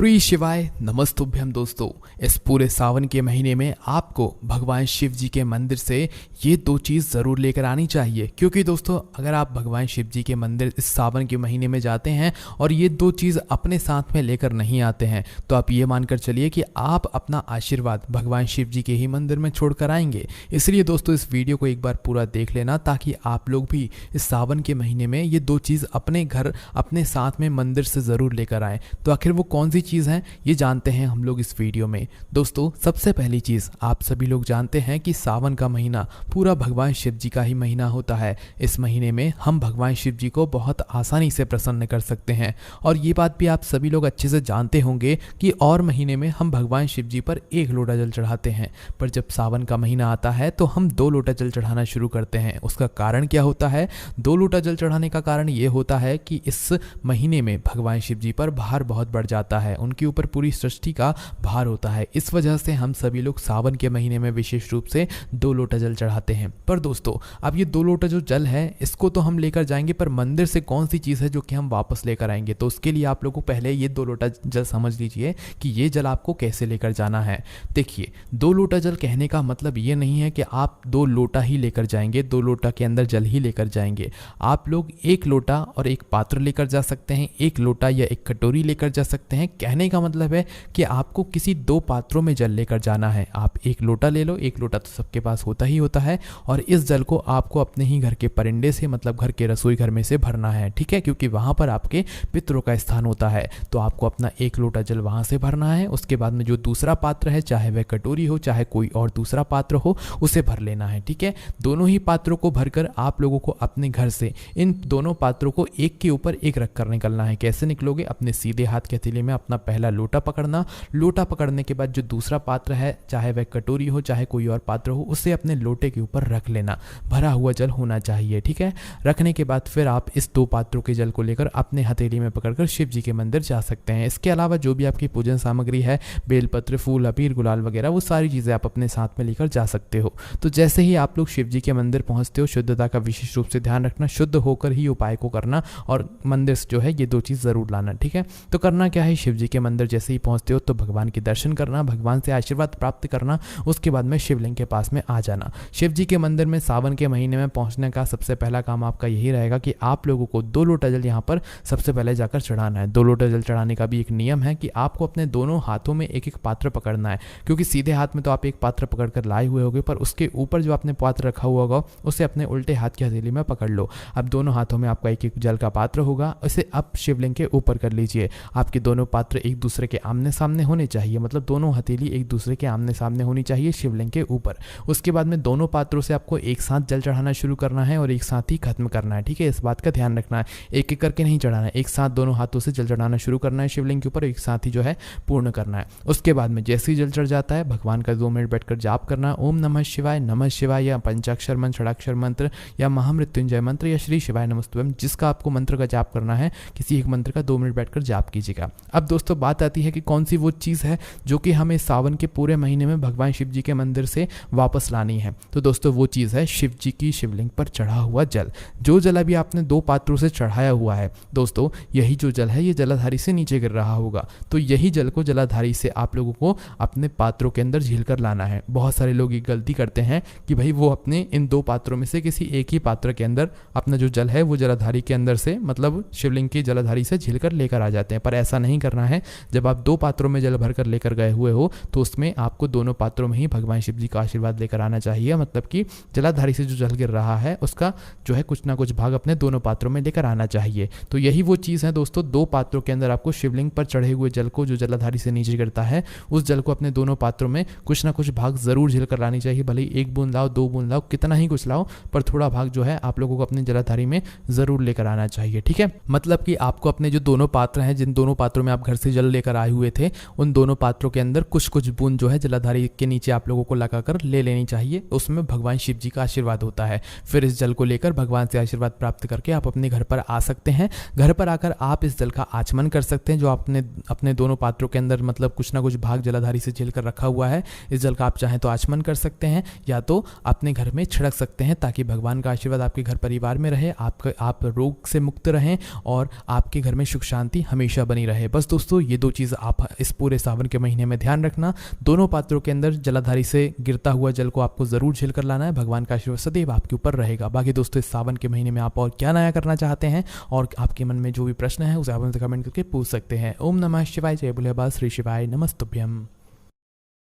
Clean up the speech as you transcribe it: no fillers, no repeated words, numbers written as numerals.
श्री शिवाय नमस्तुभ्यम। दोस्तों, इस पूरे सावन के महीने में आपको भगवान शिव जी के मंदिर से ये दो चीज़ ज़रूर लेकर आनी चाहिए, क्योंकि दोस्तों अगर आप भगवान शिव जी के मंदिर इस सावन के महीने में जाते हैं और ये दो चीज़ अपने साथ में लेकर नहीं आते हैं तो आप ये मानकर चलिए कि आप अपना आशीर्वाद भगवान शिव जी के ही मंदिर में छोड़ कर आएंगे। इसलिए दोस्तों इस वीडियो को एक बार पूरा देख लेना ताकि आप लोग भी इस सावन के महीने में ये दो चीज़ अपने घर अपने साथ में मंदिर से ज़रूर लेकर आएँ। तो आखिर वो कौन सी चीज़ है ये जानते हैं हम लोग इस वीडियो में। दोस्तों सबसे पहली चीज़, आप सभी लोग जानते हैं कि सावन का महीना पूरा भगवान शिव जी का ही महीना होता है। इस महीने में हम भगवान शिव जी को बहुत आसानी से प्रसन्न कर सकते हैं और ये बात भी आप सभी लोग अच्छे से जानते होंगे कि और महीने में हम भगवान शिव जी पर 1 लोटा जल चढ़ाते हैं, पर जब सावन का महीना आता है तो हम 2 लोटा जल चढ़ाना शुरू करते हैं। उसका कारण क्या होता है? 2 लोटा जल चढ़ाने का कारण ये होता है कि इस महीने में भगवान शिव जी पर भार बहुत बढ़ जाता है, उनके ऊपर पूरी सृष्टि का भार होता है। इस वजह से हम सभी लोग सावन के महीने में विशेष रूप से 2 लोटा जल चढ़ाते हैं। पर दोस्तों अब ये 2 लोटा जो जल है इसको तो हम लेकर जाएंगे, पर मंदिर से कौन सी चीज़ है जो कि हम वापस लेकर आएंगे? तो उसके लिए आप लोगों को पहले ये 2 लोटा जल समझ लीजिए कि ये जल आपको कैसे लेकर जाना है। देखिए 2 लोटा जल कहने का मतलब ये नहीं है कि आप 2 लोटा ही लेकर जाएंगे, 2 लोटा के अंदर जल ही लेकर जाएंगे। आप लोग 1 लोटा और 1 पात्र लेकर जा सकते हैं, 1 लोटा या 1 कटोरी लेकर जा सकते हैं। कहने का मतलब है कि आपको किसी 2 पात्रों में जल लेकर जाना है। आप 1 लोटा ले लो, 1 लोटा तो सबके पास होता ही होता है, और इस जल को आपको अपने ही घर के परिंदे से मतलब घर के रसोई घर में से भरना है, ठीक है, क्योंकि वहाँ पर आपके पितरों का स्थान होता है। तो आपको अपना 1 लोटा जल वहाँ से भरना है। उसके बाद में जो दूसरा पात्र है, चाहे वह कटोरी हो चाहे कोई और दूसरा पात्र हो, उसे भर लेना है, ठीक है। दोनों ही पात्रों को भरकर आप लोगों को अपने घर से इन दोनों पात्रों को एक के ऊपर एक रख कर निकलना है। कैसे निकलोगे? अपने सीधे हाथ के हथेली में अपना पहला लोटा पकड़ना, लोटा पकड़ने के बाद जो दूसरा पात्र है, चाहे वह कटोरी हो चाहे कोई और पात्र हो, उसे अपने लोटे के ऊपर रख लेना। भरा हुआ जल होना चाहिए, ठीक है। रखने के बाद फिर आप इस 2 पात्रों के जल को लेकर अपने हथेली में पकड़कर शिव जी के मंदिर जा सकते हैं। इसके अलावा जो भी आपकी पूजन सामग्री है, बेलपत्र, फूल, अबीर, गुलाल वगैरह, वो सारी चीज़ें आप अपने साथ में लेकर जा सकते हो। तो जैसे ही आप लोग शिव जी के मंदिर पहुंचते हो, शुद्धता का विशेष रूप से ध्यान रखना, शुद्ध होकर ही उपाय को करना और मंदिर से जो है ये 2 चीज़ ज़रूर लाना, ठीक है। तो करना क्या है, शिव जी के मंदिर जैसे ही पहुंचते हो तो भगवान के दर्शन करना, भगवान से आशीर्वाद प्राप्त करना, उसके बाद में शिवलिंग के पास में आ जाना। शिव जी के मंदिर में सावन के महीने में पहुंचने का सबसे पहला काम आपका यही रहेगा कि आप लोगों को 2 लोटा जल यहाँ पर सबसे पहले जाकर चढ़ाना है। 2 लोटा जल चढ़ाने का भी एक नियम है कि आपको अपने दोनों हाथों में 1-1 पात्र पकड़ना है, क्योंकि सीधे हाथ में तो आप 1 पात्र पकड़कर लाए हुए होगे, पर उसके ऊपर जो आपने पात्र रखा हुआ होगा उसे अपने उल्टे हाथ की हथेली में पकड़ लो। अब दोनों हाथों में आपका 1-1 जल का पात्र होगा, उसे अब शिवलिंग के ऊपर कर लीजिए। आपके दोनों पात्र एक दूसरे के आमने सामने होने चाहिए, मतलब दोनों हथेली एक दूसरे के आमने सामने होनी चाहिए शिवलिंग के ऊपर। उसके बाद में दोनों पात्रों से आपको एक साथ जल चढ़ाना शुरू करना है और एक साथ ही खत्म करना है, ठीक है। इस बात का ध्यान रखना है, एक-एक करके नहीं चढ़ाना है, एक साथ दोनों हाथों से जल चढ़ाना शुरू करना है शिवलिंग के ऊपर, एक साथ ही जो है पूर्ण करना है। उसके बाद में जैसे ही जल चढ़ जाता है भगवान का 2 मिनट बैठकर जाप करना, ओम नमः शिवाय या पंचाक्षर मंत्र, षडाक्षर मंत्र या महामृत्युंजय मंत्र या श्री शिवाय नमस्तुभ्यम, जिसका आपको मंत्र का जाप करना है, किसी एक मंत्र का 2 मिनट बैठकर जाप कीजिएगा। अब दोस्तों बात आती है कि कौन सी वो चीज़ है जो कि हमें सावन के पूरे महीने में भगवान शिव जी के मंदिर से वापस लानी है। तो दोस्तों वो चीज़ है शिव जी की शिवलिंग पर चढ़ा हुआ जल। जो जल अभी आपने 2 पात्रों से चढ़ाया हुआ है दोस्तों, यही जो जल है ये जलाधारी से नीचे गिर रहा होगा, तो यही जल को जलाधारी से आप लोगों को अपने पात्रों के अंदर झील कर लाना है। बहुत सारे लोग ये गलती करते हैं कि भाई वो अपने इन 2 पात्रों में से किसी एक ही पात्र के अंदर अपना जो जल है वो जलाधारी के अंदर से मतलब शिवलिंग की जलाधारी से झील कर लेकर आ जाते हैं, पर ऐसा नहीं करना है। जब आप 2 पात्रों में जल भरकर लेकर गए हुए हो तो उसमें आपको दोनों पात्रों में ही भगवान शिव जी का आशीर्वाद लेकर आना चाहिए, मतलब कि जलाधारी से जो जल गिर रहा है उसका जो है कुछ ना कुछ भाग अपने दोनों पात्रों में लेकर आना चाहिए। तो यही वो चीज़ है दोस्तों, 2 पात्रों के अंदर आपको शिवलिंग पर चढ़े हुए जल को जो जलाधारी से नीचे गिरता है उस जल को अपने दोनों पात्रों में कुछ ना कुछ भाग जरूर झील कर लानी चाहिए। भले ही 1 बूंद लाओ, 2 बूंद लाओ, कितना ही कुछ लाओ, पर थोड़ा भाग जो है आप लोगों को अपने जलाधारी में जरूर लेकर आना चाहिए, ठीक है। मतलब कि आपको अपने जो दोनों पात्र हैं, जिन दोनों पात्रों में आप घर से जल लेकर आए हुए थे, उन दोनों पात्रों के अंदर कुछ कुछ बूंद जो है जलाधारी के नीचे आप लोगों को लगाकर ले लेनी चाहिए। उसमें भगवान शिव जी का आशीर्वाद होता है। फिर इस जल को लेकर भगवान से आशीर्वाद प्राप्त करके आप अपने घर पर आ सकते हैं। घर पर आकर आप इस जल का आचमन कर सकते हैं जो आपने अपने दोनों पात्रों के अंदर मतलब कुछ ना कुछ भाग जलाधारी से झील कर रखा हुआ है। इस जल का आप चाहें तो आचमन कर सकते हैं या तो अपने घर में छिड़क सकते हैं, ताकि भगवान का आशीर्वाद आपके घर परिवार में रहे, आप रोग से मुक्त रहें और आपके घर में सुख शांति हमेशा बनी रहे। बस दोस्तों दोस्तों ये 2 चीज़ आप इस पूरे सावन के महीने में ध्यान रखना। दोनों पात्रों के अंदर जलाधारी से गिरता हुआ जल को आपको ज़रूर झेल कर लाना है। भगवान का आशीर्वाद सदैव आपके ऊपर रहेगा। बाकी दोस्तों इस सावन के महीने में आप और क्या नया करना चाहते हैं और आपके मन में जो भी प्रश्न है उसे आप हमसे कमेंट करके पूछ सकते हैं। ओम नमः शिवाय, जय भोले बाबा, श्री शिवाय नमस्तुभ्यम।